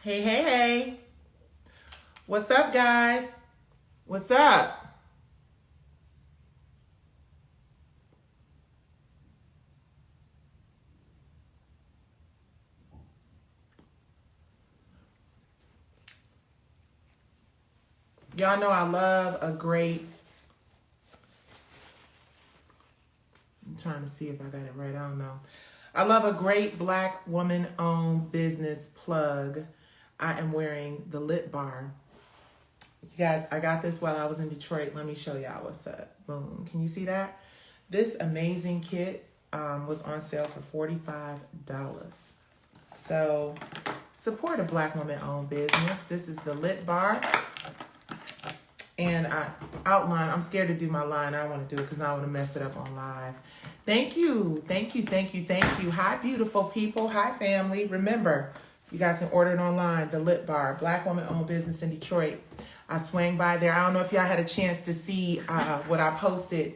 Hey, hey, hey. What's up, guys? What's up? Y'all know I love a great, I'm trying to see if I got it right. I don't know. I love a great black woman owned business plug. I am wearing the Lit Bar. You guys, I got this while I was in Detroit. Let me show y'all what's up. Boom. Can you see that? This amazing kit was on sale for $45. So support a black woman owned business. This is the Lit Bar. And I outline, I'm scared to do my line. I don't want to do it because I want to mess it up on live. Thank you. Thank you. Thank you. Thank you. Hi, beautiful people. Hi, family. Remember, you guys can order it online. The Lit Bar, black woman owned business in Detroit. I swang by there. I don't know if y'all had a chance to see what I posted.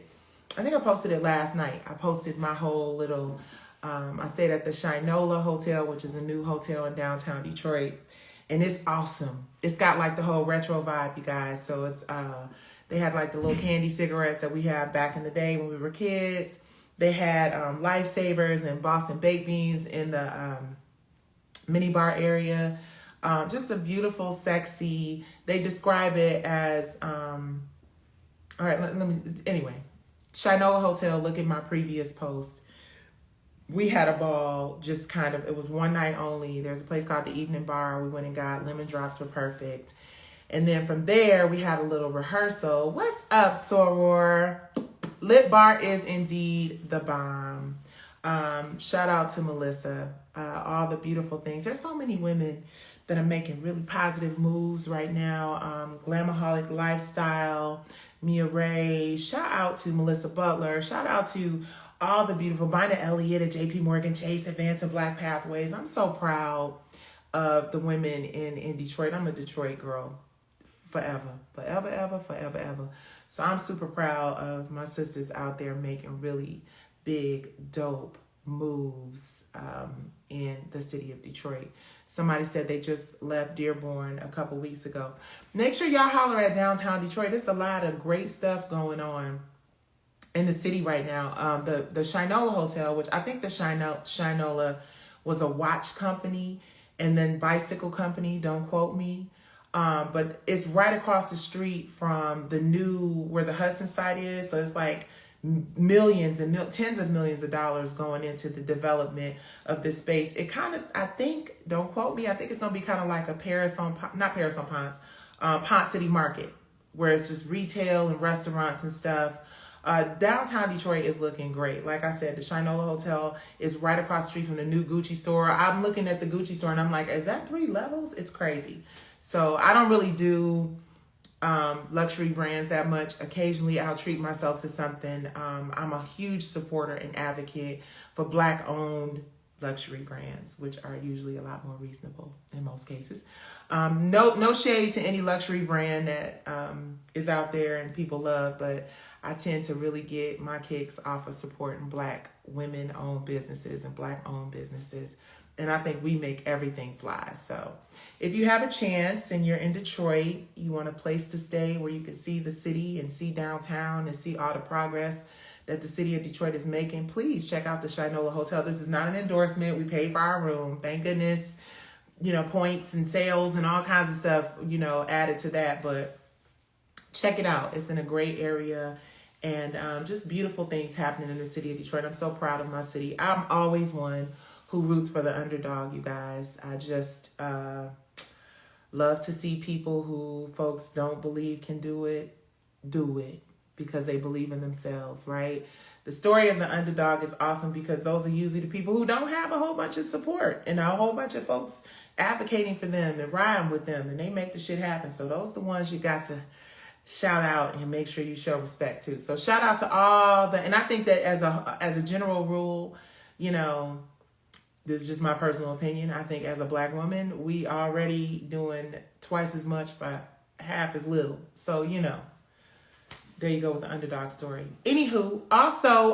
I think I posted it last night. I posted my whole little, I stayed at the Shinola Hotel, which is a new hotel in downtown Detroit. And it's awesome. It's got like the whole retro vibe, you guys. So it's, they had like the little candy cigarettes that we had back in the day when we were kids. They had Lifesavers and Boston Baked Beans in the mini bar area. Just a beautiful, sexy, they describe it as, all right, let me, anyway. Shinola Hotel, look at my previous post. We had a ball, just kind of, it was one night only. There's a place called the Evening Bar. We went and got lemon drops were perfect. And then from there, we had a little rehearsal. What's up, Soror? Lit Bar is indeed the bomb. Shout out to Melissa. All the beautiful things. There's so many women that are making really positive moves right now. Glamaholic Lifestyle, Mia Ray. Shout out to Melissa Butler. Shout out to all the beautiful Bina Elliott at JP Morgan Chase, Advancing Black Pathways. I'm so proud of the women in Detroit. I'm a Detroit girl forever, forever, ever, forever, ever. So I'm super proud of my sisters out there making really big, dope moves in the city of Detroit. Somebody said they just left Dearborn a couple weeks ago. Make sure y'all holler at downtown Detroit. There's a lot of great stuff going on in the city right now. The Shinola Hotel, which I think the Shinola was a watch company and then bicycle company, don't quote me. But it's right across the street from the new, where the Hudson site is. So it's like millions and tens of millions of dollars going into the development of this space. It kind of, I think, don't quote me, I think it's going to be kind of like a Ponce City Market, where it's just retail and restaurants and stuff. Downtown Detroit is looking great. Like I said, the Shinola Hotel is right across the street from the new Gucci store. I'm looking at the Gucci store and I'm like, is that 3 levels? It's crazy. So I don't really do luxury brands that much. Occasionally I'll treat myself to something. I'm a huge supporter and advocate for black owned luxury brands, which are usually a lot more reasonable in most cases. No shade to any luxury brand that is out there and people love, but I tend to really get my kicks off of supporting black women owned businesses and black owned businesses. And I think we make everything fly. So if you have a chance and you're in Detroit, you want a place to stay where you can see the city and see downtown and see all the progress that the city of Detroit is making, please check out the Shinola Hotel. This is not an endorsement. We paid for our room. Thank goodness, points and sales and all kinds of stuff, added to that. But check it out. It's in a great area. And just beautiful things happening in the city of Detroit. I'm so proud of my city. I'm always one who roots for the underdog, you guys. I just love to see people who folks don't believe can do it because they believe in themselves, right? The story of the underdog is awesome because those are usually the people who don't have a whole bunch of support and a whole bunch of folks advocating for them and riding with them, and they make the shit happen. So those are the ones you got to shout out and make sure you show respect to. So shout out to all and I think that as a general rule, this is just my personal opinion. I think as a black woman, we already doing twice as much for half as little. So, there you go with the underdog story. Anywho, also,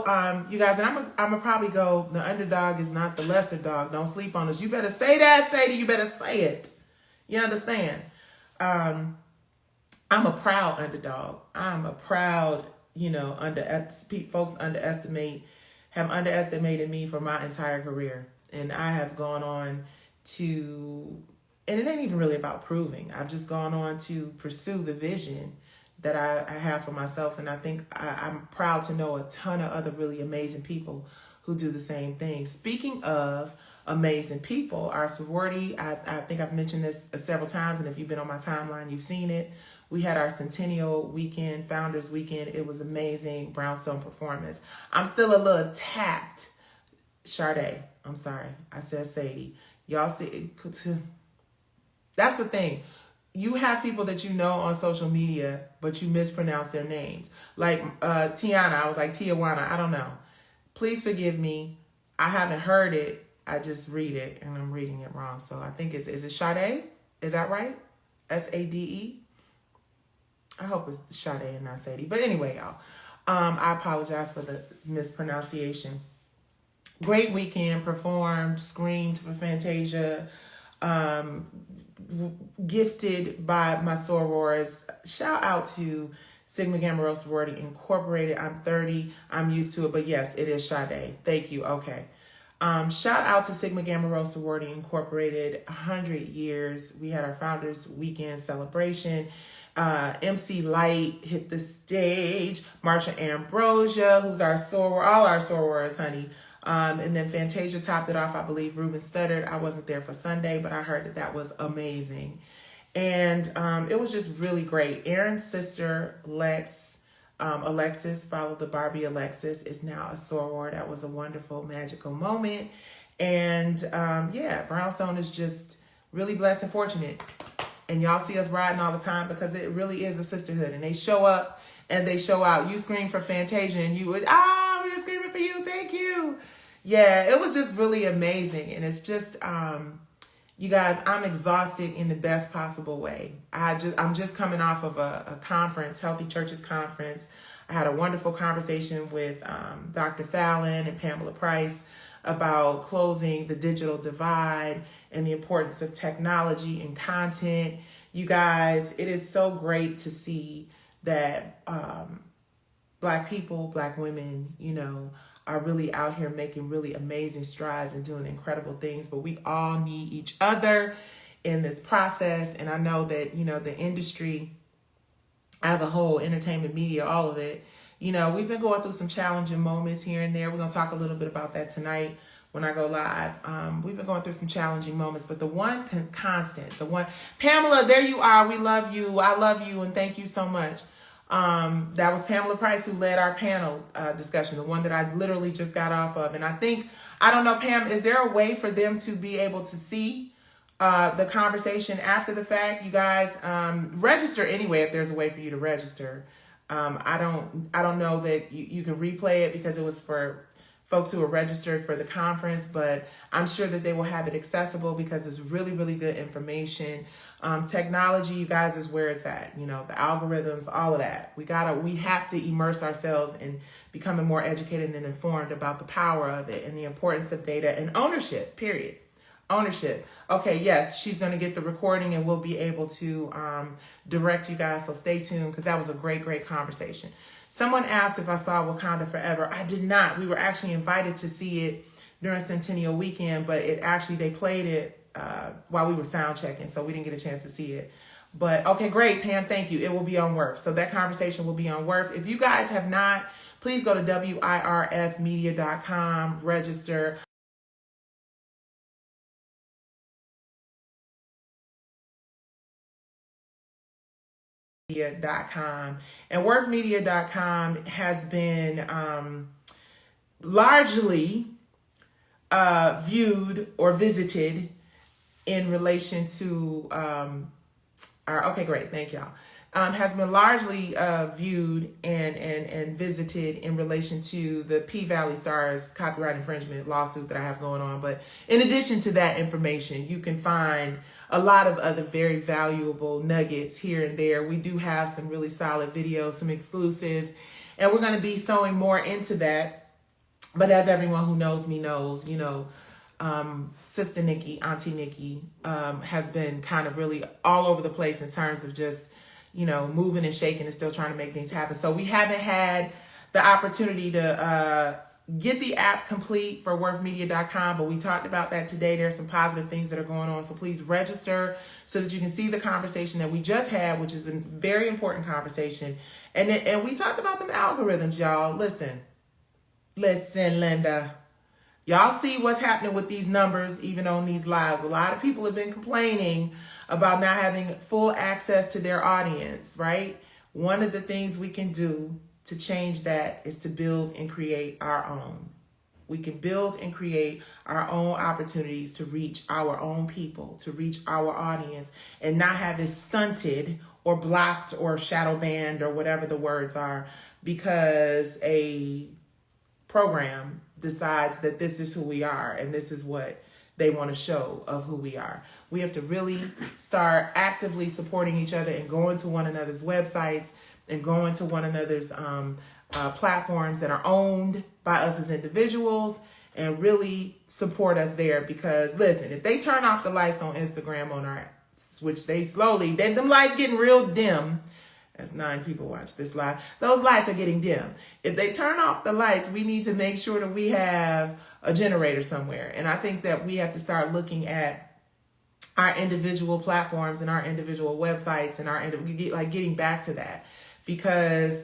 you guys, and I'm gonna probably go, the underdog is not the lesser dog. Don't sleep on us. You better say that, Sadie. You better say it. You understand? Um, I'm a proud underdog. I'm a proud, folks have underestimated me for my entire career. And I have gone on to, and it ain't even really about proving. I've just gone on to pursue the vision that I have for myself. And I think I'm proud to know a ton of other really amazing people who do the same thing. Speaking of amazing people, our sorority, I think I've mentioned this several times, and if you've been on my timeline, you've seen it. We had our Centennial Weekend, Founders Weekend. It was amazing. Brownstone performance. I'm still a little tapped. Sade, I'm sorry. I said Sadie. Y'all see, that's the thing. You have people that you know on social media, but you mispronounce their names. Like Tiana, I was like Tijuana. I don't know. Please forgive me. I haven't heard it. I just read it, and I'm reading it wrong. So I think is it Sade? Is that right? Sade? I hope it's Sade and not Sadie. But anyway, y'all, I apologize for the mispronunciation. Great weekend, performed, screamed for Fantasia, gifted by my sorors. Shout out to Sigma Gamma Rho Sorority Incorporated. I'm 30. I'm used to it, but yes, it is Sade. Thank you. Okay. Shout out to Sigma Gamma Rho Sorority Incorporated. 100 years. We had our Founders Weekend celebration. MC Light hit the stage. Marsha Ambrosia, who's our soror, all our sorors, honey. And then Fantasia topped it off. I believe Ruben stuttered. I wasn't there for Sunday, but I heard that was amazing. And it was just really great. Aaron's sister, Alexis, followed the Barbie Alexis, is now a soror. That was a wonderful, magical moment. And Brownstone is just really blessed and fortunate. And y'all see us riding all the time because it really is a sisterhood. And they show up and they show out. You scream for Fantasia and you would, we were screaming for you. Thank you. Yeah, it was just really amazing. And it's just, you guys, I'm exhausted in the best possible way. I'm just coming off of a conference, Healthy Churches Conference. I had a wonderful conversation with Dr. Fallon and Pamela Price about closing the digital divide and the importance of technology and content. You guys, it is so great to see that Black people, Black women, are really out here making really amazing strides and doing incredible things. But we all need each other in this process. And I know that, the industry as a whole, entertainment media, all of it, we've been going through some challenging moments here and there. We're going to talk a little bit about that tonight when I go live. We've been going through some challenging moments, but the one constant, Pamela, there you are. We love you. I love you. And thank you so much. That was Pamela Price who led our panel discussion, the one that I literally just got off of. And I don't know, Pam, is there a way for them to be able to see the conversation after the fact? You guys, register anyway if there's a way for you to register. I don't know that you can replay it because it was for folks who are registered for the conference, but I'm sure that they will have it accessible because it's really, really good information. Technology, you guys, is where it's at. The algorithms, all of that. We have to immerse ourselves in becoming more educated and informed about the power of it and the importance of data and ownership, period. Ownership. Okay, yes, she's going to get the recording and we'll be able to direct you guys. So stay tuned because that was a great, great conversation. Someone asked if I saw Wakanda Forever. I did not. We were actually invited to see it during Centennial Weekend, but they played it while we were sound checking, so we didn't get a chance to see it. But okay, great, Pam, thank you. It will be on WIRF. So that conversation will be on WIRF. If you guys have not, please go to wirfmedia.com, register. Media.com and WIRFmedia.com has been largely viewed or visited in relation to okay, great, thank y'all. Has been largely viewed and visited in relation to the P-Valley Stars copyright infringement lawsuit that I have going on. But in addition to that information, you can find a lot of other very valuable nuggets here and there. We do have some really solid videos, some exclusives, and we're going to be sewing more into that. But as everyone who knows me knows, Sister Nikki, Auntie Nikki, has been kind of really all over the place in terms of just, moving and shaking and still trying to make things happen. So we haven't had the opportunity to get the app complete for worthmedia.com, but we talked about that today. There's some positive things that are going on. So please register so that you can see the conversation that we just had, which is a very important conversation. And we talked about them algorithms, y'all. Listen, Linda. Y'all see what's happening with these numbers, even on these lives. A lot of people have been complaining about not having full access to their audience, right? One of the things we can do to change that is to build and create our own. We can build and create our own opportunities to reach our own people, to reach our audience, and not have it stunted or blocked or shadow banned or whatever the words are because a program decides that this is who we are and this is what they want to show of who we are. We have to really start actively supporting each other and going to one another's websites and going to one another's platforms that are owned by us as individuals and really support us there. Because listen, if they turn off the lights on Instagram on our, which they slowly, them lights getting real dim. As 9 people watch this live, those lights are getting dim. If they turn off the lights, we need to make sure that we have a generator somewhere. And I think that we have to start looking at our individual platforms and our individual websites and getting back to that. Because,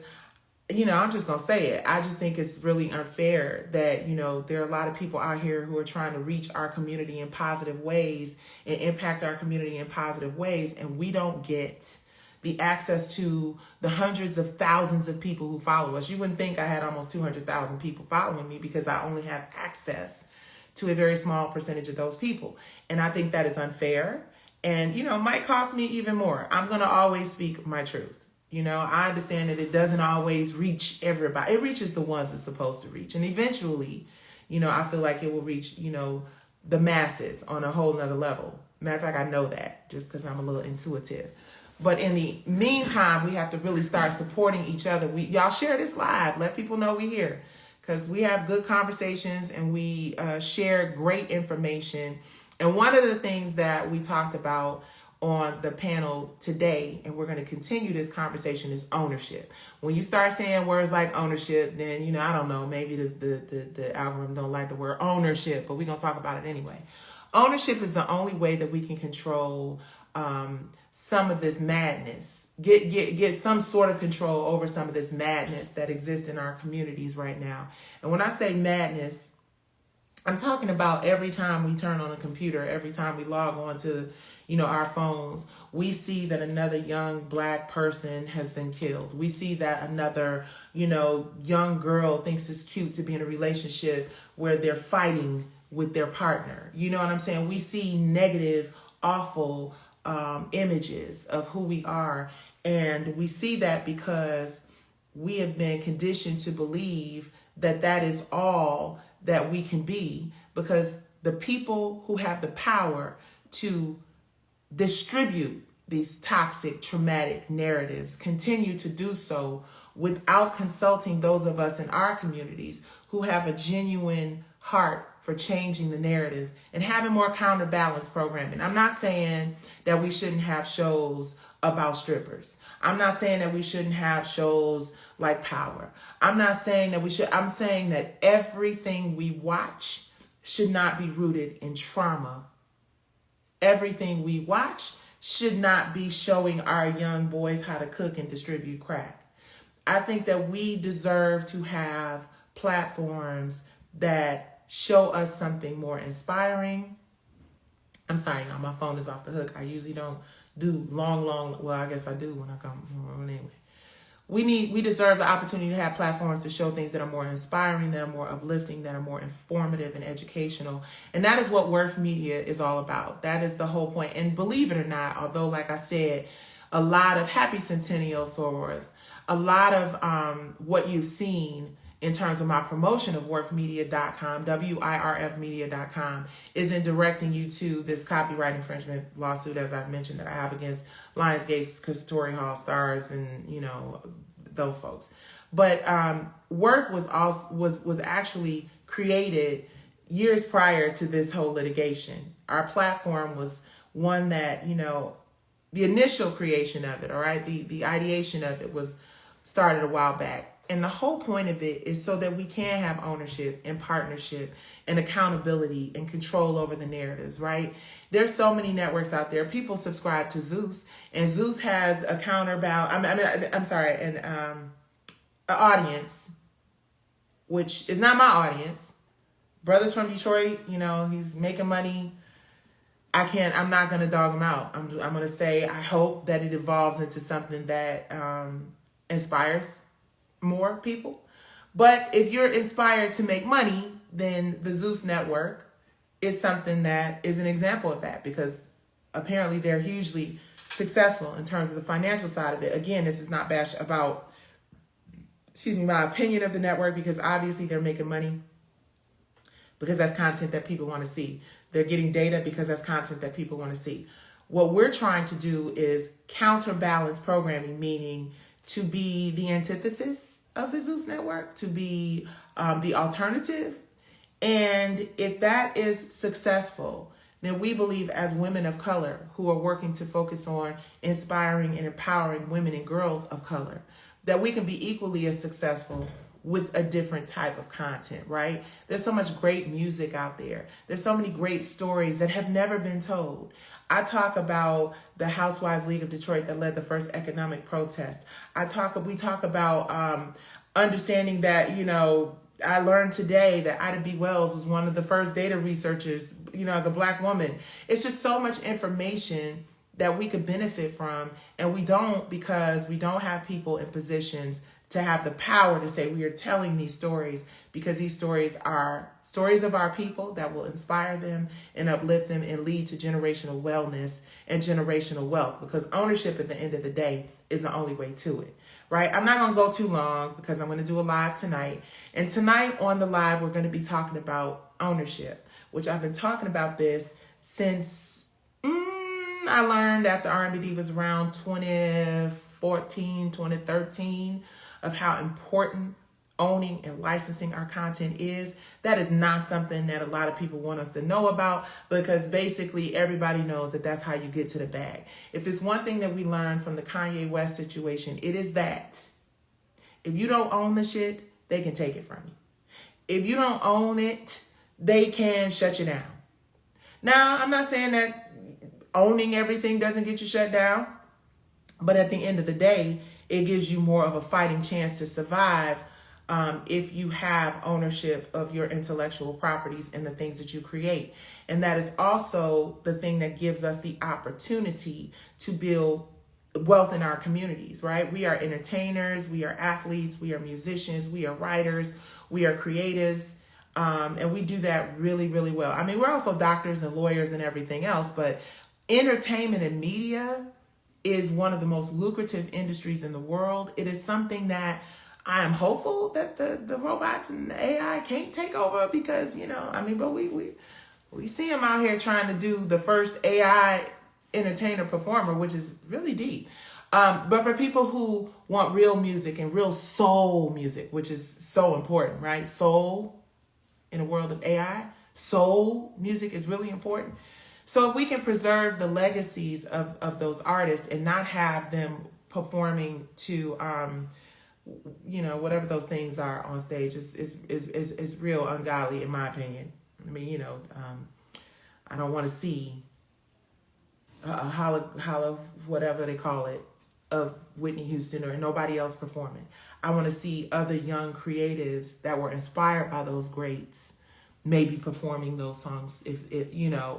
I'm just going to say it. I just think it's really unfair that, there are a lot of people out here who are trying to reach our community in positive ways and impact our community in positive ways. And we don't get the access to the hundreds of thousands of people who follow us. You wouldn't think I had almost 200,000 people following me because I only have access to a very small percentage of those people. And I think that is unfair and, might cost me even more. I'm going to always speak my truth. I understand that it doesn't always reach everybody. It reaches the ones it's supposed to reach. And eventually, I feel like it will reach, the masses on a whole nother level. Matter of fact, I know that just because I'm a little intuitive. But in the meantime, we have to really start supporting each other. Y'all share this live. Let people know we're here because we have good conversations and we share great information. And one of the things that we talked about on the panel today, and we're going to continue this conversation, is ownership. When you start saying words like ownership, then, I don't know, maybe the algorithm don't like the word ownership, but we're going to talk about it anyway. Ownership is the only way that we can control some of this madness, get some sort of control over some of this madness that exists in our communities right now. And when I say madness, I'm talking about every time we turn on a computer, every time we log on to, our phones, we see that another young Black person has been killed. We see that another, young girl thinks it's cute to be in a relationship where they're fighting with their partner. You know what I'm saying? We see negative, awful images of who we are. And we see that because we have been conditioned to believe that that is all that we can be, because the people who have the power to distribute these toxic, traumatic narratives continue to do so without consulting those of us in our communities who have a genuine heart for changing the narrative and having more counterbalance programming. I'm not saying that we shouldn't have shows about strippers. I'm not saying that we shouldn't have shows like Power. I'm not saying that we should. I'm saying that everything we watch should not be rooted in trauma. Everything we watch should not be showing our young boys how to cook and distribute crack. I think that we deserve to have platforms that show us something more inspiring. I'm sorry, y'all, my phone is off the hook. I usually don't do long, well, I guess I do when I come. Anyway, we deserve the opportunity to have platforms to show things that are more inspiring, that are more uplifting, that are more informative and educational. And that is what Worth Media is all about. That is the whole point. And believe it or not, although, like I said, a lot of happy centennial, Sorworth, a lot of what you've seen in terms of my promotion of worthmedia.com, WIRFmedia.com, is in directing you to this copyright infringement lawsuit, as I've mentioned, that I have against Lionsgate, Story Hall Stars, and those folks. But Worth was actually created years prior to this whole litigation, our platform was one that, the initial creation of it, all right, the ideation of it was started a while back. And the whole point of it is so that we can have ownership and partnership and accountability and control over the narratives, right? There's so many networks out there. People subscribe to Zeus, and Zeus has a counterbalance. An audience, which is not my audience. Brothers from Detroit, he's making money. I'm not going to dog him out. I'm going to say I hope that it evolves into something that inspires more people. But if you're inspired to make money, then the Zeus Network is something that is an example of that, because apparently they're hugely successful in terms of the financial side of it. Again, this is not about, my opinion of the network, because obviously they're making money because that's content that people want to see. They're getting data because that's content that people want to see. What we're trying to do is counterbalance programming, meaning to be the antithesis of the Zeus Network, to be the alternative. And if that is successful, then we believe as women of color who are working to focus on inspiring and empowering women and girls of color, that we can be equally as successful with a different type of content, right? There's so much great music out there. There's so many great stories that have never been told. I talk about the Housewives League of Detroit that led the first economic protest. We talk about understanding that, I learned today that Ida B. Wells was one of the first data researchers, as a Black woman. It's just so much information that we could benefit from, and we don't, because we don't have people in positions to have the power to say we are telling these stories, because these stories are stories of our people that will inspire them and uplift them and lead to generational wellness and generational wealth, because ownership at the end of the day is the only way to it, right? I'm not going to go too long because I'm going to do a live tonight. And tonight on the live, we're going to be talking about ownership, which I've been talking about this since I learned after RMBD was around 2014, 2013, of how important owning and licensing our content is. That is not something that a lot of people want us to know about, because basically everybody knows that that's how you get to the bag. If it's one thing that we learned from the Kanye West situation, it is that if you don't own the shit, they can take it from you. If you don't own it, they can shut you down. Now, I'm not saying that owning everything doesn't get you shut down, but at the end of the day, it gives you more of a fighting chance to survive if you have ownership of your intellectual properties and the things that you create. And that is also the thing that gives us the opportunity to build wealth in our communities, right? We are entertainers, we are athletes, we are musicians, we are writers, we are creatives, and we do that really, really well. I mean, we're also doctors and lawyers and everything else, but entertainment and media is one of the most lucrative industries in the world. It is something that I am hopeful that the robots and the AI can't take over, because, but we see them out here trying to do the first AI entertainer performer, which is really deep. But for people who want real music and real soul music, which is so important, right? Soul in a world of AI, soul music is really important. So if we can preserve the legacies of those artists and not have them performing to, whatever those things are on stage, is real ungodly, in my opinion. I mean, I don't want to see a whatever they call it, of Whitney Houston or nobody else performing. I want to see other young creatives that were inspired by those greats maybe performing those songs,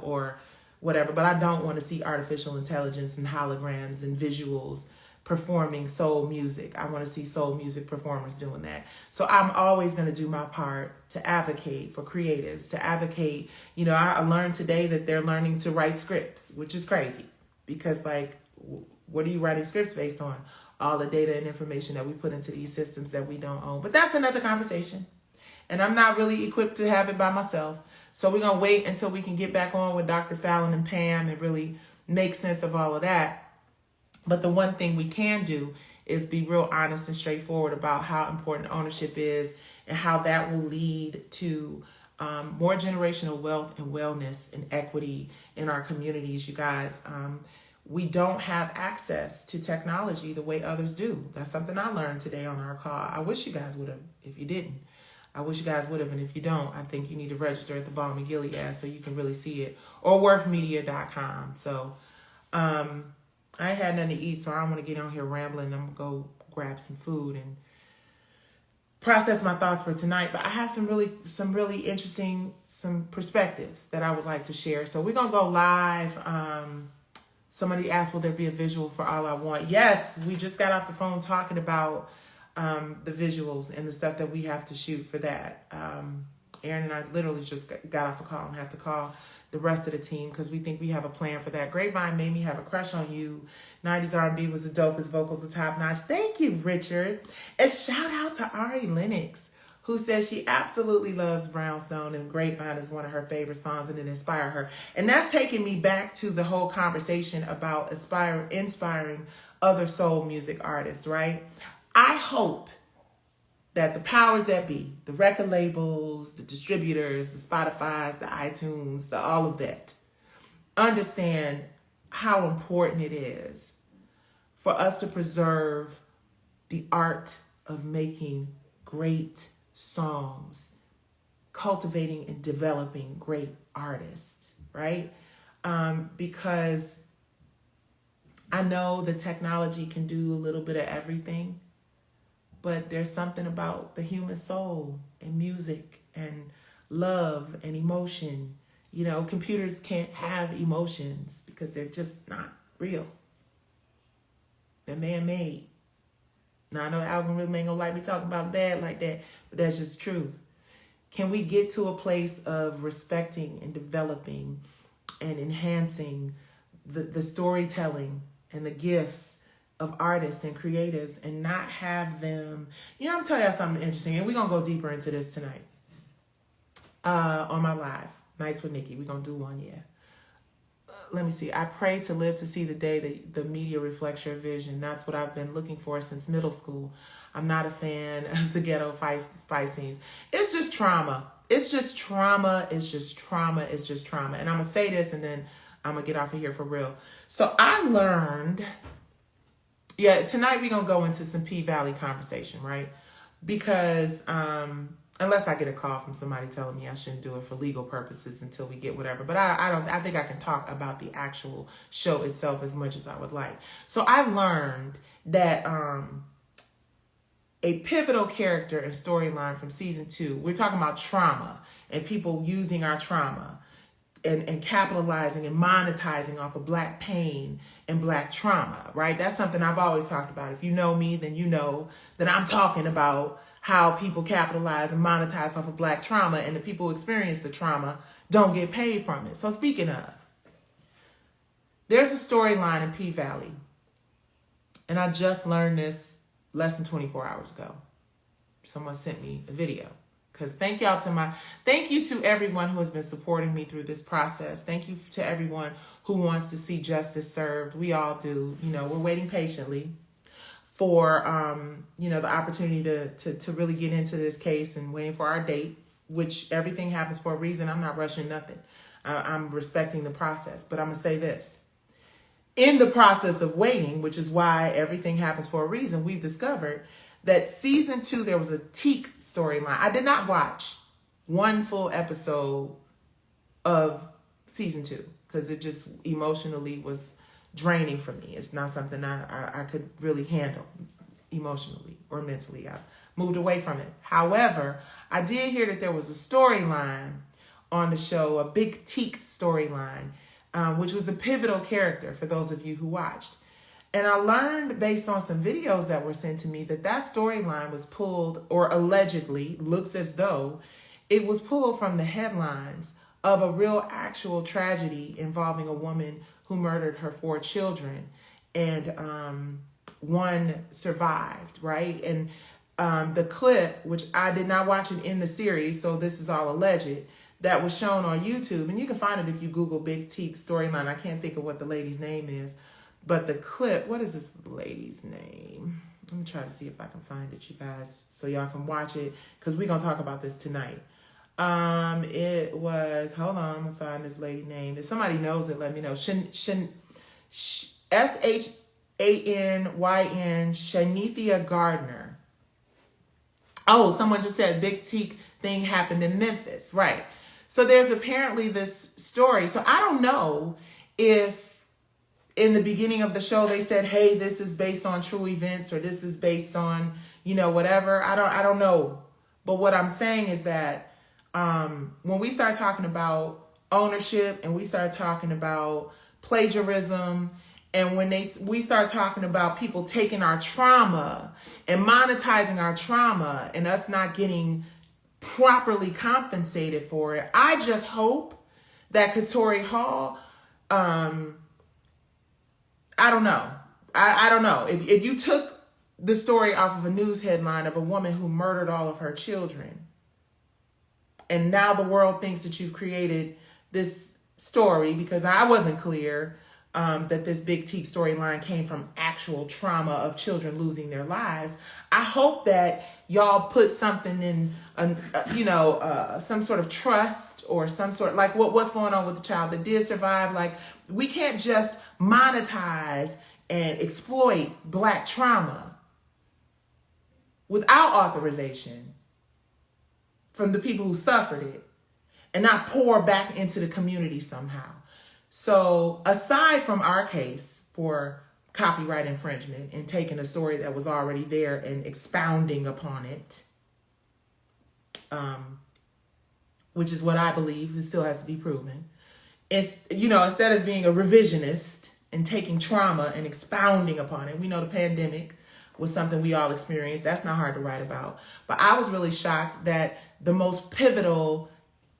or whatever. But I don't want to see artificial intelligence and holograms and visuals performing soul music. I want to see soul music performers doing that. So I'm always going to do my part to advocate for creatives, to advocate. I learned today that they're learning to write scripts, which is crazy, because what are you writing scripts based on? All the data and information that we put into these systems that we don't own. But that's another conversation. And I'm not really equipped to have it by myself. So we're going to wait until we can get back on with Dr. Fallon and Pam and really make sense of all of that. But the one thing we can do is be real honest and straightforward about how important ownership is, and how that will lead to more generational wealth and wellness and equity in our communities, you guys. We don't have access to technology the way others do. That's something I learned today on our call. I wish you guys would have, if you didn't. I wish you guys would have, and if you don't, I think you need to register at the Balm and Gilead so you can really see it, or worthmedia.com. So I ain't had nothing to eat, so I don't want to get on here rambling. I'm going to go grab some food and process my thoughts for tonight. But I have some really interesting, some perspectives that I would like to share. So we're going to go live. Somebody asked, will there be a visual for All I Want? Yes, we just got off the phone talking about the visuals and the stuff that we have to shoot for that. Aaron and I literally just got off a call and have to call the rest of the team because we think we have a plan for that. Grapevine made me have a crush on you. 90s R&B was the dopest, vocals were top notch. Thank you, Richard. And shout out to Ari Lennox, who says she absolutely loves Brownstone and Grapevine is one of her favorite songs and it inspired her. And that's taking me back to the whole conversation about inspiring other soul music artists, right? I hope that the powers that be, the record labels, the distributors, the Spotifys, the iTunes, all of that, understand how important it is for us to preserve the art of making great songs, cultivating and developing great artists, right? Because I know the technology can do a little bit of everything, but there's something about the human soul and music and love and emotion. You know, computers can't have emotions because they're just not real. They're man-made. Now, I know the algorithm ain't gonna like me talking about bad like that, but that's just the truth. Can we get to a place of respecting and developing and enhancing the storytelling and the gifts of artists and creatives and not have them, you know, I'm telling y'all something interesting, and we're going to go deeper into this tonight on my live, Nights with Nikki. We're going to do one, yeah. Let me see. I pray to live to see the day that the media reflects your vision. That's what I've been looking for since middle school. I'm not a fan of the ghetto fight scenes. It's just trauma. It's just trauma. It's just trauma. It's just trauma. And I'm going to say this and then I'm going to get off of here for real. So I learned... Yeah, tonight we're going to go into some P-Valley conversation, right? Because unless I get a call from somebody telling me I shouldn't do it for legal purposes until we get whatever. But I think I can talk about the actual show itself as much as I would like. So I learned that a pivotal character and storyline from season 2, we're talking about trauma and people using our trauma and capitalizing and monetizing off of Black pain and Black trauma, right? That's something I've always talked about. If you know me, then you know that I'm talking about how people capitalize and monetize off of Black trauma, and the people who experience the trauma don't get paid from it. So speaking of, there's a storyline in P-Valley, and I just learned this less than 24 hours ago. Someone sent me a video. Because thank you to everyone who has been supporting me through this process. Thank you to everyone who wants to see justice served. We all do. You know, we're waiting patiently for, you know, the opportunity to really get into this case and waiting for our date, which everything happens for a reason. I'm not rushing nothing. I'm respecting the process. But I'm going to say this. In the process of waiting, which is why everything happens for a reason, we've discovered that season 2, there was a Teak storyline. I did not watch one full episode of season 2 because it just emotionally was draining for me. It's not something I could really handle emotionally or mentally. I moved away from it. However, I did hear that there was a storyline on the show, a big Teak storyline, which was a pivotal character for those of you who watched. And I learned based on some videos that were sent to me that storyline was pulled, or allegedly looks as though it was pulled from the headlines of a real actual tragedy involving a woman who murdered her 4 children, and one survived, right? And the clip, which I did not watch it in the series, so this is all alleged, that was shown on YouTube, and you can find it if you Google Big Teak storyline. I can't think of what the lady's name is. But the clip, what is this lady's name? Let me try to see if I can find it, you guys, so y'all can watch it, because we're going to talk about this tonight. It was, hold on, I'm gonna find this lady name. If somebody knows it, let me know. S-H-A-N-Y-N, Shanithia Gardner. Oh, someone just said Big Teak thing happened in Memphis. Right. So there's apparently this story. So I don't know if in the beginning of the show they said, hey, this is based on true events, or this is based on, whatever. I don't know. But what I'm saying is that when we start talking about ownership, and we start talking about plagiarism, and when we start talking about people taking our trauma and monetizing our trauma and us not getting properly compensated for it, I just hope that Katori Hall, I don't know. I don't know. If you took the story off of a news headline of a woman who murdered all of her children, and now the world thinks that you've created this story, because I wasn't clear that this Big Teak storyline came from actual trauma of children losing their lives. I hope that y'all put something in, some sort of trust, or some sort, like what's going on with the child that did survive. Like, we can't just monetize and exploit Black trauma without authorization from the people who suffered it, and not pour back into the community somehow. So aside from our case for copyright infringement and taking a story that was already there and expounding upon it, which is what I believe, it still has to be proven. It's, instead of being a revisionist and taking trauma and expounding upon it, we know the pandemic was something we all experienced. That's not hard to write about. But I was really shocked that the most pivotal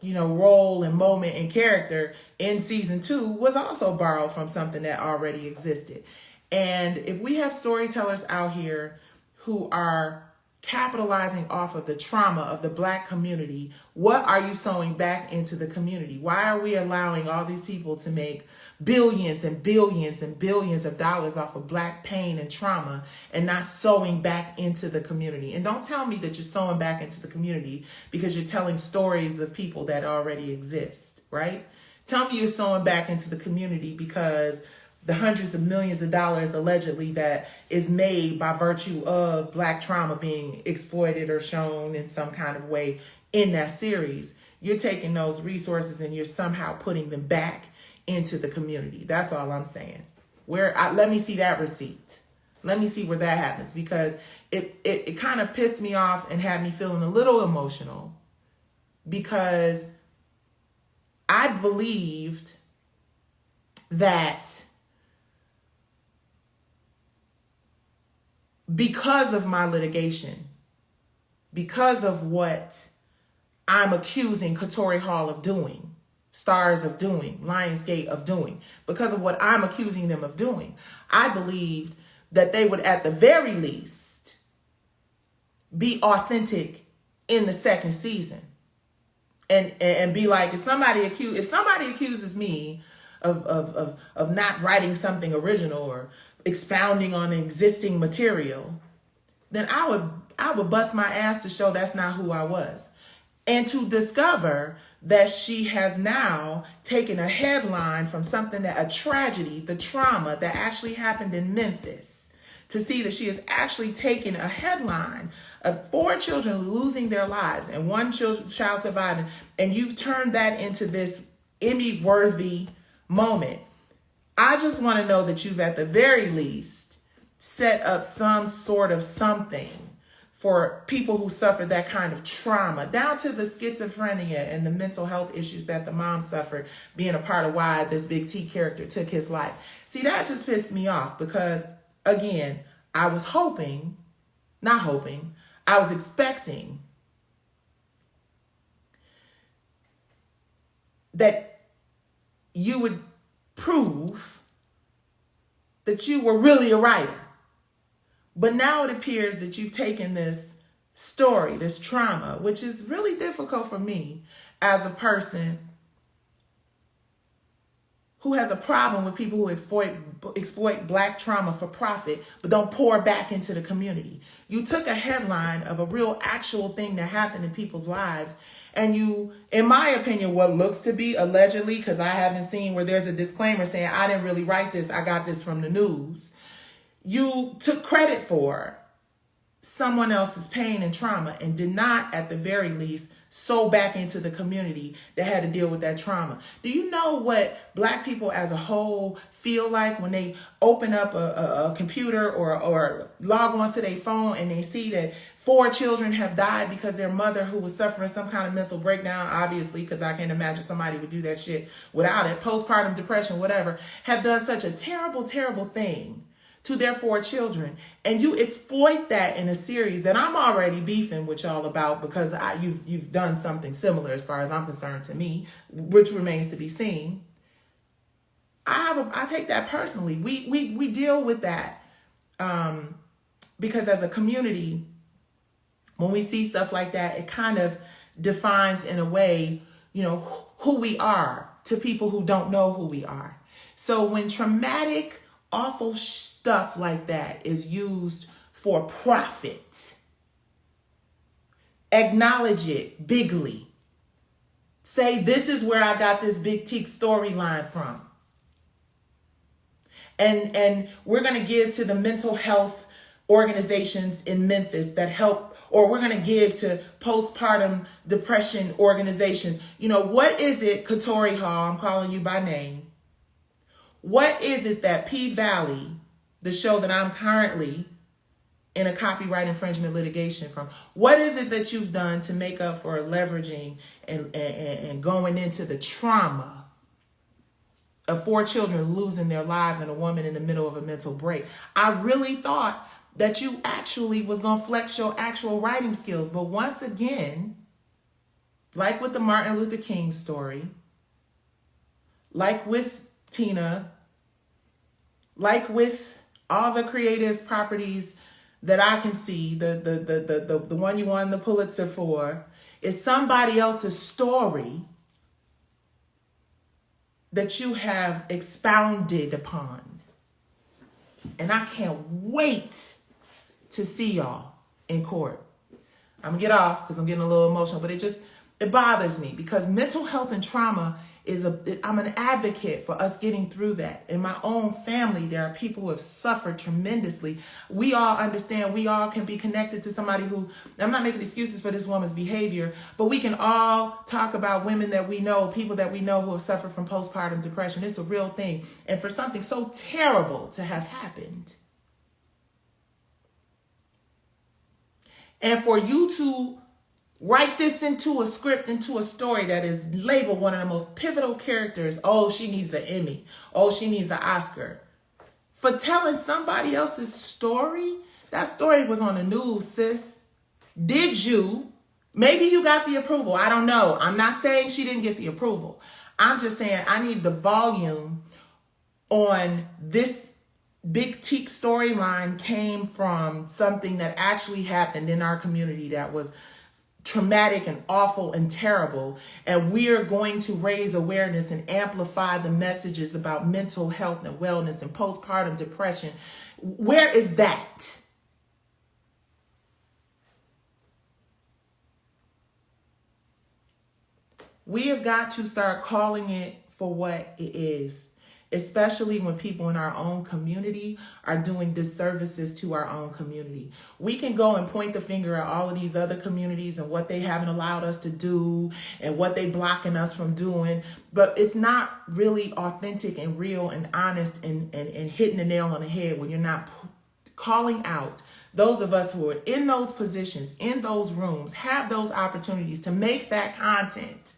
role and moment and character in season 2 was also borrowed from something that already existed. And if we have storytellers out here who are capitalizing off of the trauma of the Black community, what are you sewing back into the community? Why are we allowing all these people to make billions and billions and billions of dollars off of Black pain and trauma, and not sewing back into the community? And don't tell me that you're sewing back into the community because you're telling stories of people that already exist, right? Tell me you're sewing back into the community because the hundreds of millions of dollars allegedly that is made by virtue of Black trauma being exploited or shown in some kind of way in that series, you're taking those resources and you're somehow putting them back into the community. That's all I'm saying. Let me see that receipt. Let me see where that happens, because it kind of pissed me off and had me feeling a little emotional, because I believed that because of my litigation, because of what I'm accusing Katori Hall of doing, Stars of doing, Lionsgate of doing, because of what I'm accusing them of doing, I believed that they would at the very least be authentic in the second season. And be like, if somebody accuses me of not writing something original or expounding on existing material, then I would bust my ass to show that's not who I was. And to discover that she has now taken a headline from something a tragedy, the trauma that actually happened in Memphis, to see that she has actually taken a headline of 4 children losing their lives and 1 child surviving, and you've turned that into this Emmy-worthy moment. I just want to know that you've at the very least set up some sort of something for people who suffer that kind of trauma, down to the schizophrenia and the mental health issues that the mom suffered, being a part of why this Big T character took his life. See, that just pissed me off, because, again, I was expecting that you would prove that you were really a writer. But now it appears that you've taken this story, this trauma, which is really difficult for me as a person who has a problem with people who exploit Black trauma for profit, but don't pour back into the community. You took a headline of a real actual thing that happened in people's lives, and you, in my opinion, what looks to be allegedly, because I haven't seen where there's a disclaimer saying, I didn't really write this, I got this from the news. You took credit for someone else's pain and trauma and did not, at the very least, sow back into the community that had to deal with that trauma. Do you know what Black people as a whole feel like when they open up a computer or log onto their phone and they see that 4 children have died because their mother, who was suffering some kind of mental breakdown, obviously, because I can't imagine somebody would do that shit without it, postpartum depression, whatever, have done such a terrible, terrible thing to their 4 children, and you exploit that in a series that I'm already beefing with y'all about because you've done something similar as far as I'm concerned to me, which remains to be seen. I take that personally. We deal with that because as a community, when we see stuff like that, it kind of defines in a way, you know, who we are to people who don't know who we are. So when traumatic, awful stuff like that is used for profit, acknowledge it bigly. Say, this is where I got this big teak storyline from. And we're going to give to the mental health organizations in Memphis that help, or we're going to give to postpartum depression organizations. You know, what is it, Katori Hall, I'm calling you by name. What is it that P-Valley, the show that I'm currently in a copyright infringement litigation from, what is it that you've done to make up for leveraging and going into the trauma of 4 children losing their lives and a woman in the middle of a mental break? I really thought that you actually was going to flex your actual writing skills. But once again, like with the Martin Luther King story, like with Tina, like with all the creative properties that I can see, the one you won the Pulitzer for, is somebody else's story that you have expounded upon. And I can't wait to see y'all in court. I'm gonna get off because I'm getting a little emotional, but it bothers me because mental health and trauma I'm an advocate for us getting through that. In my own family, there are people who have suffered tremendously. We all understand, we all can be connected to somebody who, I'm not making excuses for this woman's behavior, but we can all talk about women that we know, people that we know who have suffered from postpartum depression. It's a real thing. And for something so terrible to have happened, and for you to write this into a script, into a story that is labeled one of the most pivotal characters. Oh, she needs an Emmy. Oh, she needs an Oscar. For telling somebody else's story? That story was on the news, sis. Did you? Maybe you got the approval. I don't know. I'm not saying she didn't get the approval. I'm just saying I need the volume on this big teak storyline came from something that actually happened in our community that was traumatic and awful and terrible, and we're going to raise awareness and amplify the messages about mental health and wellness and postpartum depression. Where is that? We have got to start calling it for what it is, especially when people in our own community are doing disservices to our own community. We can go and point the finger at all of these other communities and what they haven't allowed us to do and what they blocking us from doing, but it's not really authentic and real and honest and hitting the nail on the head when you're not calling out those of us who are in those positions, in those rooms, have those opportunities to make that content.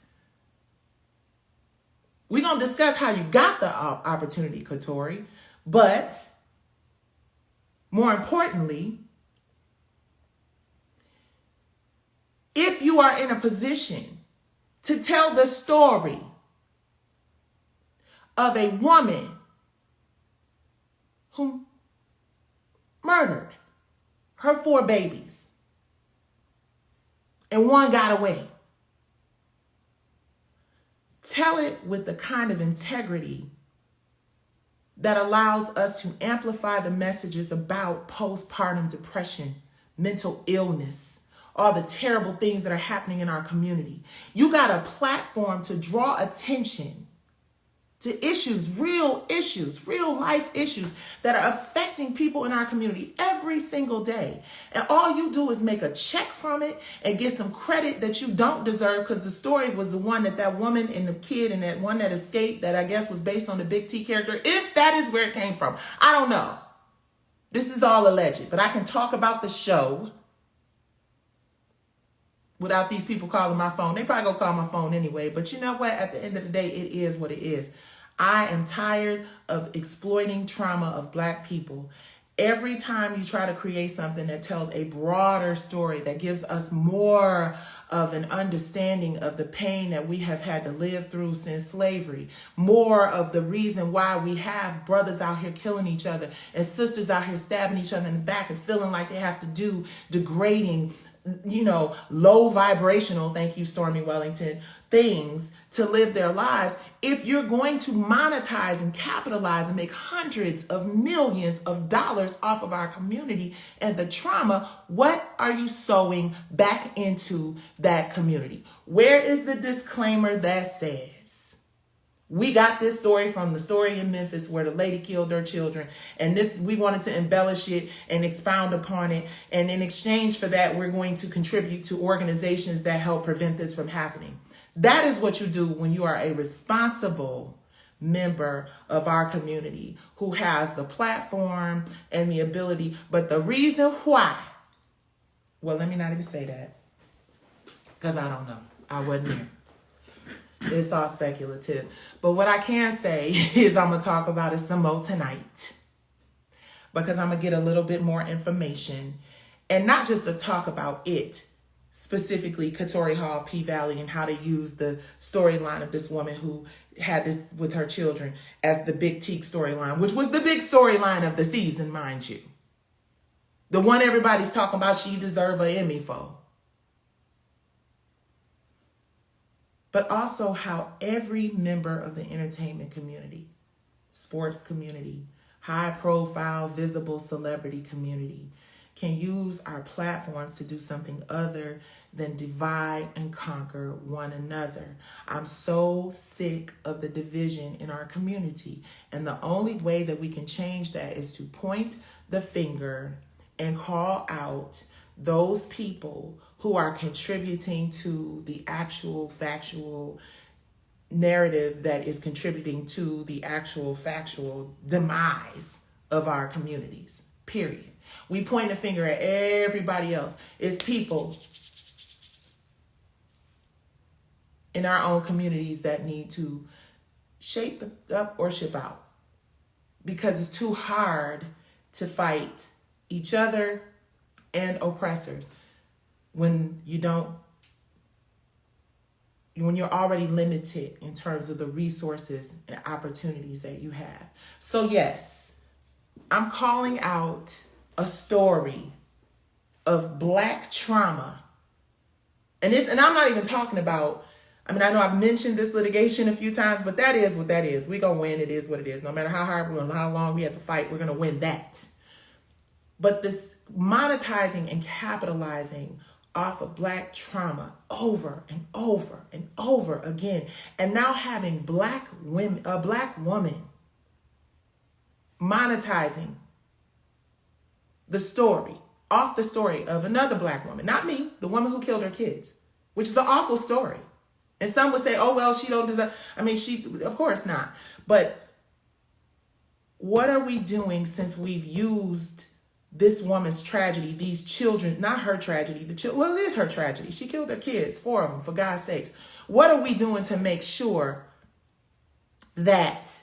We're going to discuss how you got the opportunity, Katori, but more importantly, if you are in a position to tell the story of a woman who murdered her 4 babies and one got away, tell it with the kind of integrity that allows us to amplify the messages about postpartum depression, mental illness, all the terrible things that are happening in our community. You got a platform to draw attention to issues, real life issues that are affecting people in our community every single day. And all you do is make a check from it and get some credit that you don't deserve, because the story was the one that woman and the kid and that one that escaped, that I guess was based on the Big T character, if that is where it came from. I don't know. This is all alleged, but I can talk about the show without these people calling my phone. They probably gonna call my phone anyway, but you know what? At the end of the day, it is what it is. I am tired of exploiting trauma of Black people. Every time you try to create something that tells a broader story, that gives us more of an understanding of the pain that we have had to live through since slavery, more of the reason why we have brothers out here killing each other and sisters out here stabbing each other in the back and feeling like they have to do degrading, low vibrational, thank you, Stormy Wellington, things to live their lives. If you're going to monetize and capitalize and make hundreds of millions of dollars off of our community and the trauma, what are you sowing back into that community? Where is the disclaimer that says, we got this story from the story in Memphis where the lady killed her children, and we wanted to embellish it and expound upon it, and in exchange for that, we're going to contribute to organizations that help prevent this from happening. That is what you do when you are a responsible member of our community who has the platform and the ability. But the reason why, well, let me not even say that, because I don't know. I wasn't there. It's all speculative. But what I can say is I'm going to talk about it some more tonight, because I'm going to get a little bit more information, and not just to talk about it, specifically Katori Hall, P-Valley, and how to use the storyline of this woman who had this with her children as the Big Teak storyline, which was the big storyline of the season, mind you. The one everybody's talking about she deserved an Emmy for. But also how every member of the entertainment community, sports community, high profile, visible celebrity community can use our platforms to do something other than divide and conquer one another. I'm so sick of the division in our community. And the only way that we can change that is to point the finger and call out those people who are contributing to the actual factual narrative that is contributing to the actual factual demise of our communities, period. We point the finger at everybody else. It's people in our own communities that need to shape up or ship out, because it's too hard to fight each other and oppressors when you're already limited in terms of the resources and opportunities that you have. So yes, I'm calling out a story of Black trauma. And I'm not even talking about, I know I've mentioned this litigation a few times, but that is what that is. We're going to win. It is what it is. No matter how hard and how long we have to fight, we're going to win that. But this monetizing and capitalizing off of Black trauma over and over and over again, and now having a Black woman monetizing the story, off the story of another Black woman, not me, the woman who killed her kids, which is an awful story. And some would say, oh, well, she don't deserve, of course not. But what are we doing since we've used this woman's tragedy, these children, not her tragedy, well, it is her tragedy. She killed her kids, 4 of them, for God's sakes. What are we doing to make sure that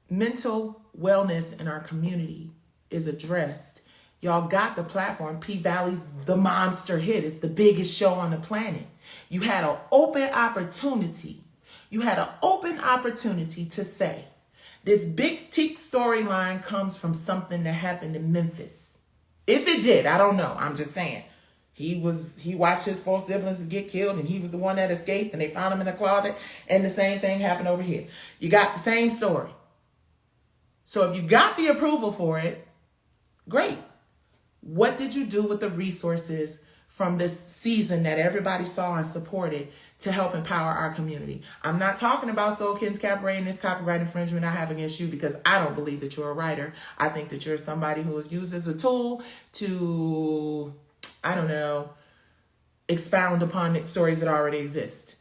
mental wellness in our community is addressed? Y'all got the platform. P-Valley's the monster hit. It's the biggest show on the planet. You had an open opportunity. To say, this Big Teak storyline comes from something that happened in Memphis. If it did, I don't know. I'm just saying. He watched his 4 siblings get killed, and he was the one that escaped, and they found him in a closet, and the same thing happened over here. You got the same story. So if you got the approval for it, great. What did you do with the resources from this season that everybody saw and supported to help empower our community? I'm not talking about Soul Kids Cabaret and this copyright infringement I have against you, because I don't believe that you're a writer. I think that you're somebody who is used as a tool to, I don't know, expound upon stories that already exist.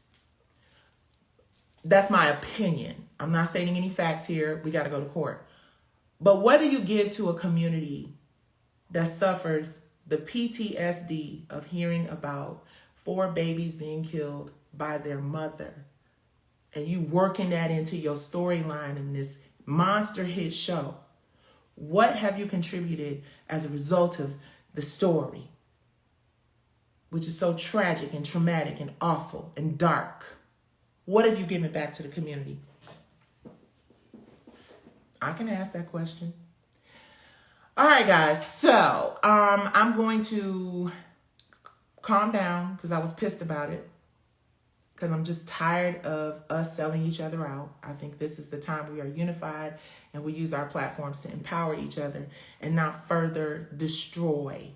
That's my opinion. I'm not stating any facts here. We got to go to court. But what do you give to a community that suffers the PTSD of hearing about 4 babies being killed by their mother, and you working that into your storyline in this monster hit show? What have you contributed as a result of the story, which is so tragic and traumatic and awful and dark? What have you given back to the community? I can ask that question. All right, guys. So I'm going to calm down because I was pissed about it, because I'm just tired of us selling each other out. I think this is the time we are unified and we use our platforms to empower each other and not further destroy.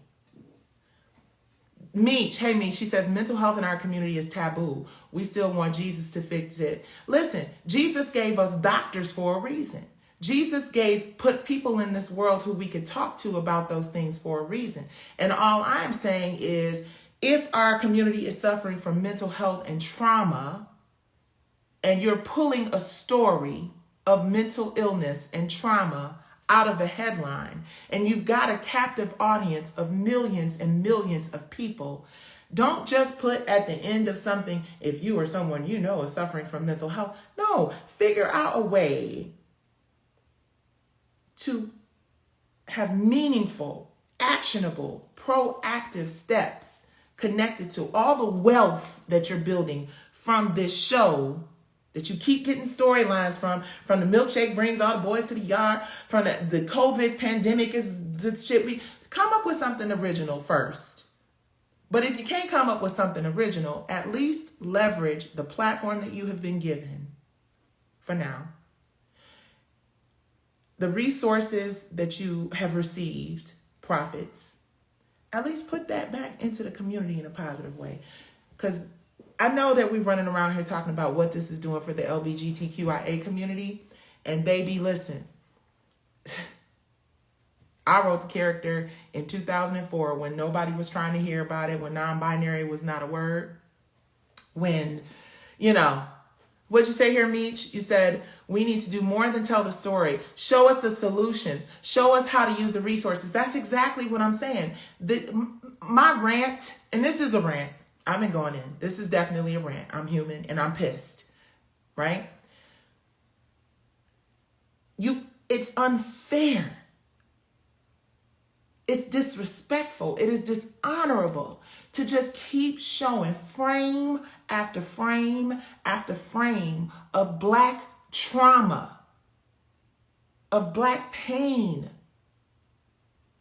Meech, hey Meech, she says mental health in our community is taboo. We still want Jesus to fix it. Listen, Jesus gave us doctors for a reason. Jesus put people in this world who we could talk to about those things for a reason. And all I'm saying is, if our community is suffering from mental health and trauma, and you're pulling a story of mental illness and trauma out of a headline, and you've got a captive audience of millions and millions of people, don't just put at the end of something, if you or someone you know is suffering from mental health. No, figure out a way to have meaningful, actionable, proactive steps connected to all the wealth that you're building from this show that you keep getting storylines from the milkshake brings all the boys to the yard, from the COVID pandemic is the shit. We come up with something original first. But if you can't come up with something original, at least leverage the platform that you have been given for now. The resources that you have received, profits, at least put that back into the community in a positive way. Because I know that we're running around here talking about what this is doing for the LGBTQIA community. And baby, listen, I wrote the character in 2004 when nobody was trying to hear about it, when non-binary was not a word. When, what'd you say here, Meech? You said, we need to do more than tell the story. Show us the solutions. Show us how to use the resources. That's exactly what I'm saying. My rant, and this is a rant. I've been going in. This is definitely a rant. I'm human and I'm pissed, right? It's unfair. It's disrespectful. It is dishonorable to just keep showing frame after frame after frame of Black trauma, of Black pain,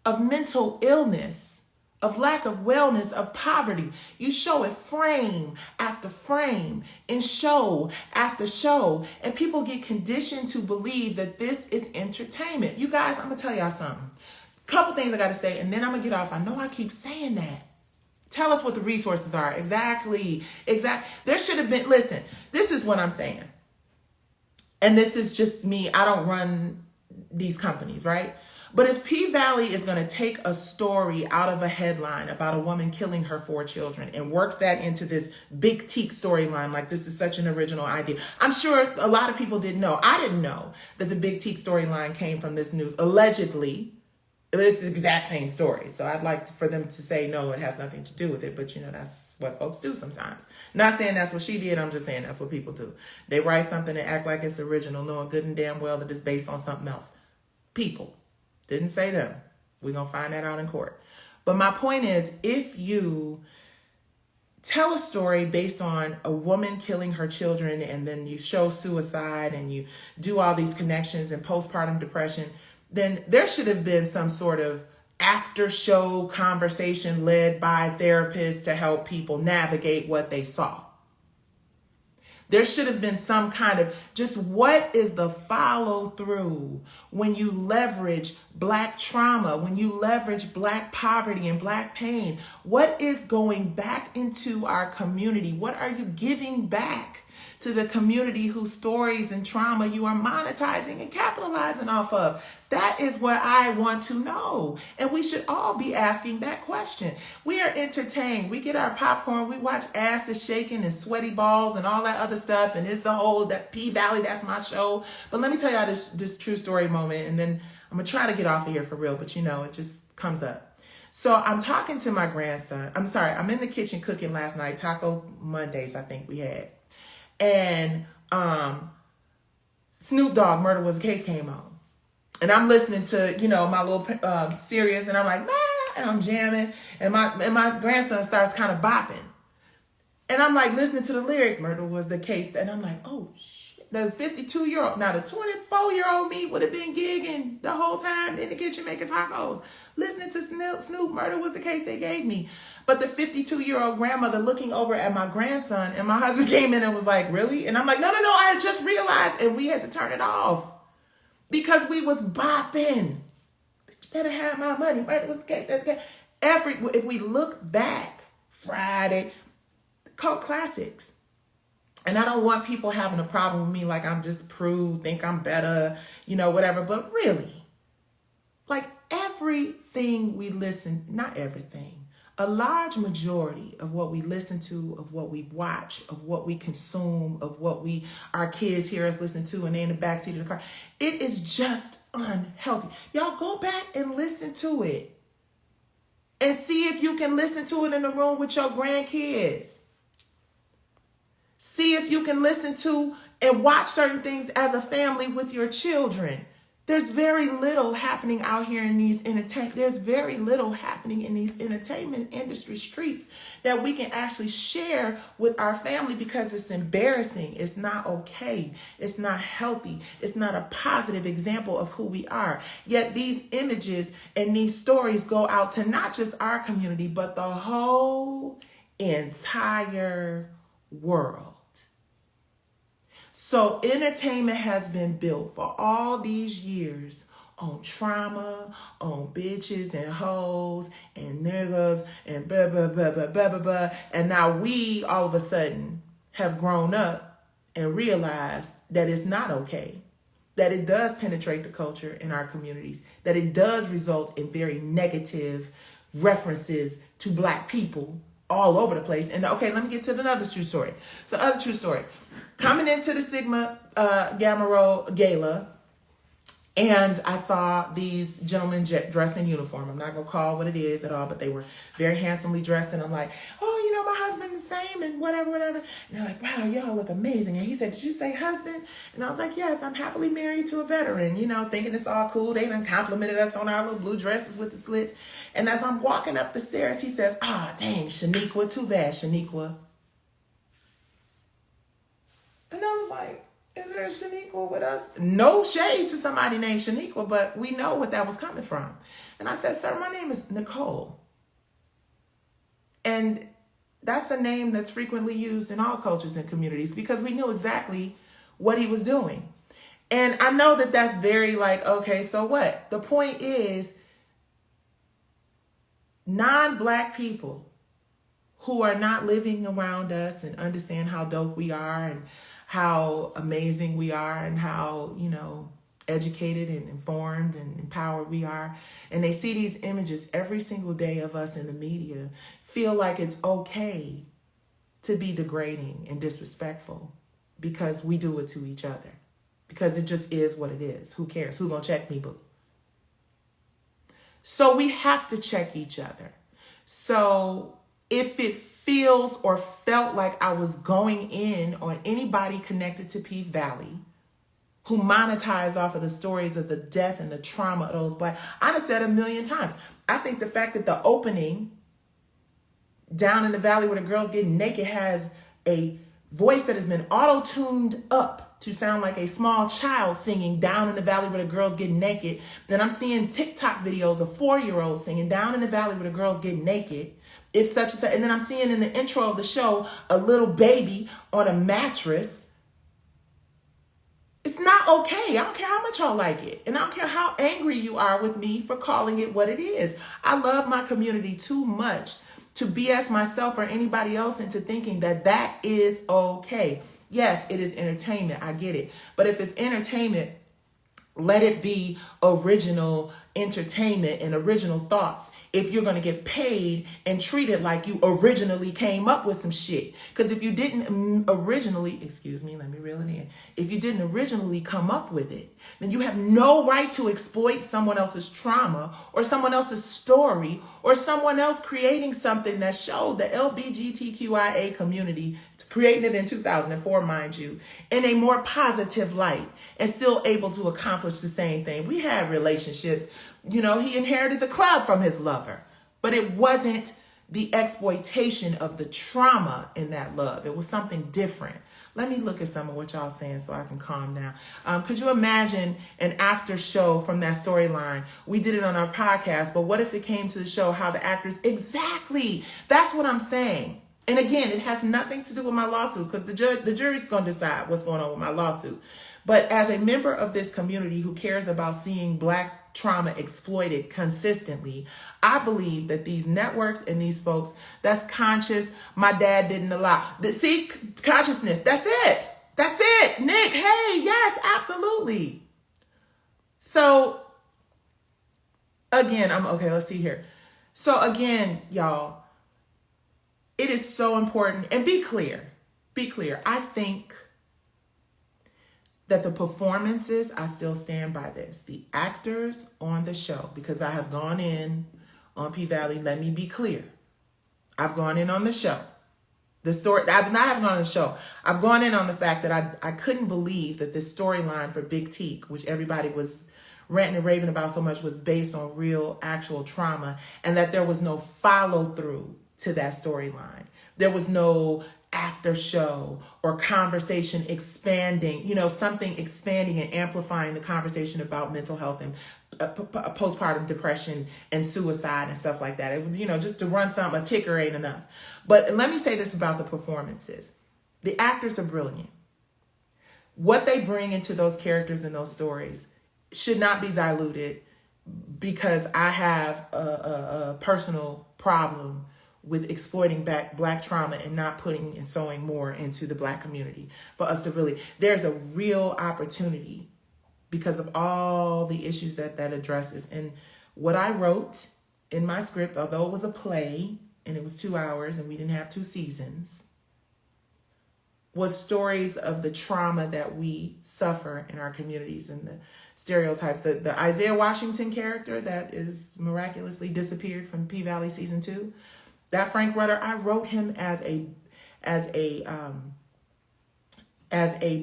of mental illness, of lack of wellness, of poverty. You show it frame after frame and show after show, and people get conditioned to believe that this is entertainment. You guys, I'm gonna tell y'all something. Couple things I got to say, and then I'm going to get off. I know I keep saying that. Tell us what the resources are. Exactly. There should have been, listen, this is what I'm saying. And this is just me. I don't run these companies, right? But if P-Valley is going to take a story out of a headline about a woman killing her 4 children and work that into this big teak storyline, like this is such an original idea. I'm sure a lot of people didn't know. I didn't know that the big teak storyline came from this news, allegedly. But it's the exact same story. So I'd like for them to say, no, it has nothing to do with it. But, that's what folks do sometimes. Not saying that's what she did. I'm just saying that's what people do. They write something and act like it's original, knowing good and damn well that it's based on something else. People. Didn't say them. We're going to find that out in court. But my point is, if you tell a story based on a woman killing her children and then you show suicide and you do all these connections and postpartum depression, then there should have been some sort of after show conversation led by therapists to help people navigate what they saw. There should have been some kind of just what is the follow through when you leverage Black trauma, when you leverage Black poverty and Black pain? What is going back into our community? What are you giving back to the community whose stories and trauma you are monetizing and capitalizing off of? That is what I want to know. And we should all be asking that question. We are entertained. We get our popcorn. We watch asses shaking and sweaty balls and all that other stuff. And it's the whole, that P-Valley, that's my show. But let me tell y'all this true story moment. And then I'm going to try to get off of here for real. But you know, it just comes up. So I'm talking to my grandson. I'm in the kitchen cooking last night. Taco Mondays, I think we had. And Snoop Dogg, Murder Was the Case came on. And I'm listening to, you know, my little Sirius, and I'm like, man, and I'm jamming. And my grandson starts kind of bopping. And I'm like listening to the lyrics, Murder Was the Case. And I'm like, oh, shit. The 52-year-old, now the 24-year-old me would have been gigging the whole time in the kitchen making tacos, listening to Snoop, Murder Was the Case they gave me. But the 52-year-old grandmother looking over at my grandson, and my husband came in and was like, really? And I'm like, no, I had just realized. And we had to turn it off because we was bopping. Better have my money. Murder Was the Case. If we look back, Friday, cult classics. And I don't want people having a problem with me like I'm just prude, think I'm better, you know, whatever. But really, like everything we listen, not everything, a large majority of what we listen to, of what we watch, of what we consume, of what our kids hear us listen to and they're in the backseat of the car, it is just unhealthy. Y'all go back and listen to it and see if you can listen to it in the room with your grandkids. See if you can listen to and watch certain things as a family with your children. There's very little happening out here in these there's very little happening in these entertainment industry streets that we can actually share with our family because it's embarrassing. It's not okay. It's not healthy. It's not a positive example of who we are. Yet these images and these stories go out to not just our community, but the whole entire world. So entertainment has been built for all these years on trauma, on bitches and hoes and niggas and blah, blah, blah, blah, blah, blah, blah. And now we all of a sudden have grown up and realized that it's not okay, that it does penetrate the culture in our communities, that it does result in very negative references to Black people all over the place. And okay, let me get to another true story. So other true story. Coming into the Sigma Gamma Rho Gala, and I saw these gentlemen dressed in uniform. I'm not going to call what it is at all, but they were very handsomely dressed. And I'm like, oh, you know, my husband's the same and whatever. And they're like, wow, y'all look amazing. And he said, did you say husband? And I was like, yes, I'm happily married to a veteran, you know, thinking it's all cool. They done complimented us on our little blue dresses with the slits. And as I'm walking up the stairs, he says, oh, dang, Shaniqua, too bad, Shaniqua. And I was like, is there a Shaniqua with us? No shade to somebody named Shaniqua, but we know what that was coming from. And I said, sir, my name is Nicole. And that's a name that's frequently used in all cultures and communities because we knew exactly what he was doing. And I know that that's very like, okay, so what? The point is, non-Black people who are not living around us and understand how dope we are and how amazing we are and how, you know, educated and informed and empowered we are. And they see these images every single day of us in the media, feel like it's okay to be degrading and disrespectful because we do it to each other. Because it just is what it is. Who cares? Who gonna check me, boo? So we have to check each other. So if it feels or felt like I was going in on anybody connected to P-Valley who monetized off of the stories of the death and the trauma of those Black, I've said a million times. I think the fact that the opening down in the valley where the girls get naked has a voice that has been auto-tuned up to sound like a small child singing Down in the Valley Where the Girls Get Naked. Then I'm seeing TikTok videos of 4-year-olds singing Down in the Valley Where the Girls Get Naked. If such and such. And then I'm seeing in the intro of the show a little baby on a mattress. It's not okay. I don't care how much y'all like it. And I don't care how angry you are with me for calling it what it is. I love my community too much to BS myself or anybody else into thinking that that is okay. Yes, it is entertainment. I get it. But if it's entertainment, let it be original entertainment and original thoughts if you're going to get paid and treat it like you originally came up with some shit. Because if you didn't originally, excuse me, let me reel it in. If you didn't originally come up with it, then you have no right to exploit someone else's trauma or someone else's story or someone else creating something that showed the LGBTQIA community, creating it in 2004, mind you, in a more positive light and still able to accomplish the same thing. We had relationships. You know, he inherited the club from his lover, but it wasn't the exploitation of the trauma in that love. It was something different. Let me look at some of what y'all saying so I can calm down. Could you imagine an after show from that storyline? We did it on our podcast, but what if it came to the show how the actors, exactly, that's what I'm saying. And again, it has nothing to do with my lawsuit because the jury's going to decide what's going on with my lawsuit. But as a member of this community who cares about seeing Black trauma exploited consistently, I believe that these networks and these folks, that's conscious. My dad didn't allow. See, consciousness, that's it. That's it. Nick, hey, yes, absolutely. So, again, okay, let's see here. So, again, y'all, it is so important. And be clear. I think that the performances, I still stand by this. The actors on the show, because I have gone in on P-Valley, let me be clear. I've gone in on the show. The story, I've not have gone on the show. I've gone in on the fact that I couldn't believe that this storyline for Big Teak, which everybody was ranting and raving about so much, was based on real, actual trauma, and that there was no follow through to that storyline. There was no after show or conversation expanding, something expanding and amplifying the conversation about mental health and postpartum depression and suicide and stuff like that. It was, just to run something, a ticker ain't enough. But let me say this about the performances. The actors are brilliant. What they bring into those characters and those stories should not be diluted because I have a personal problem with exploiting Black trauma and not putting and sowing more into the Black community for us to really, there's a real opportunity because of all the issues that addresses. And what I wrote in my script, although it was a play and it was 2 hours and we didn't have 2 seasons, was stories of the trauma that we suffer in our communities and the stereotypes. The Isaiah Washington character that is miraculously disappeared from P-Valley season 2, that Frank Rutter, I wrote him as a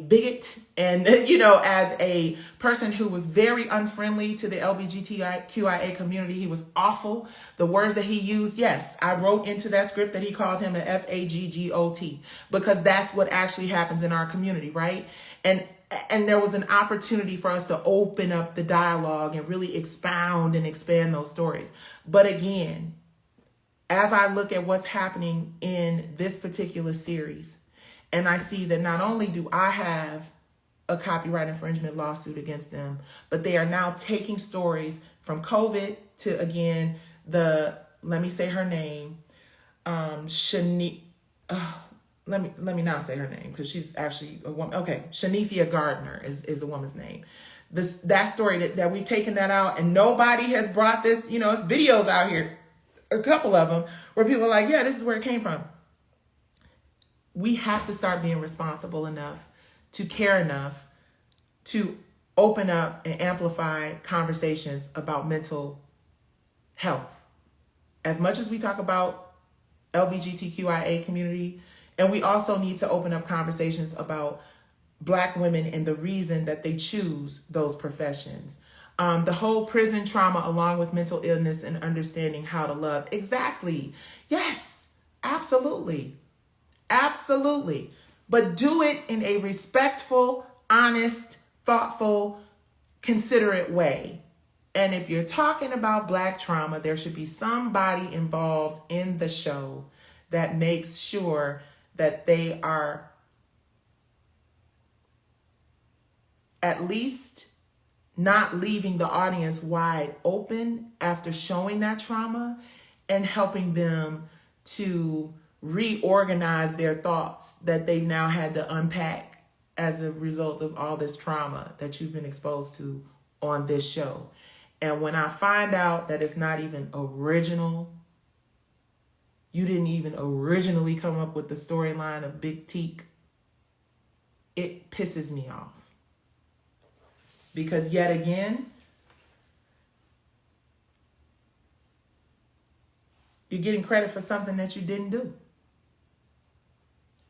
bigot and, as a person who was very unfriendly to the LGBTQIA community. He was awful. The words that he used, yes, I wrote into that script that he called him an FAGGOT because that's what actually happens in our community, right? And there was an opportunity for us to open up the dialogue and really expound and expand those stories. But again, as I look at what's happening in this particular series, and I see that not only do I have a copyright infringement lawsuit against them, but they are now taking stories from COVID to, again, let me say her name, let me not say her name because she's actually a woman. Okay, Shanifia Gardner is the woman's name. That story that we've taken that out and nobody has brought this, it's videos out here, a couple of them, where people are like, yeah, this is where it came from. We have to start being responsible enough to care enough to open up and amplify conversations about mental health. As much as we talk about LGBTQIA community, and we also need to open up conversations about Black women and the reason that they choose those professions. The whole prison trauma along with mental illness and understanding how to love. Exactly. Yes, absolutely. Absolutely. But do it in a respectful, honest, thoughtful, considerate way. And if you're talking about Black trauma, there should be somebody involved in the show that makes sure that they are at least not leaving the audience wide open after showing that trauma and helping them to reorganize their thoughts that they've now had to unpack as a result of all this trauma that you've been exposed to on this show. And when I find out that it's not even original, you didn't even originally come up with the storyline of Big Teak, it pisses me off. Because yet again, you're getting credit for something that you didn't do.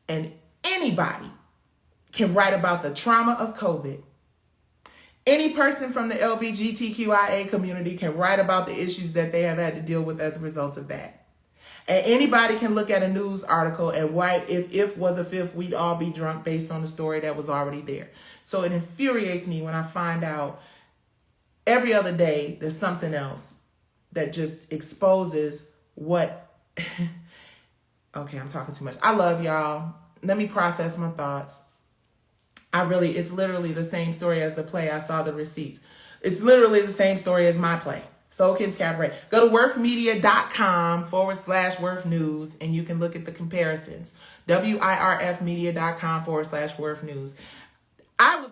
And anybody can write about the trauma of COVID. Any person from the LGBTQIA community can write about the issues that they have had to deal with as a result of that. And anybody can look at a news article and write, if was a fifth, we'd all be drunk based on the story that was already there. So it infuriates me when I find out every other day there's something else that just exposes what... Okay, I'm talking too much. I love y'all. Let me process my thoughts. It's literally the same story as the play. I saw the receipts. It's literally the same story as my play. Soul Kids Cabaret. Go to wirfmedia.com/Wirf News and you can look at the comparisons. wirfmedia.com/Wirf News. I was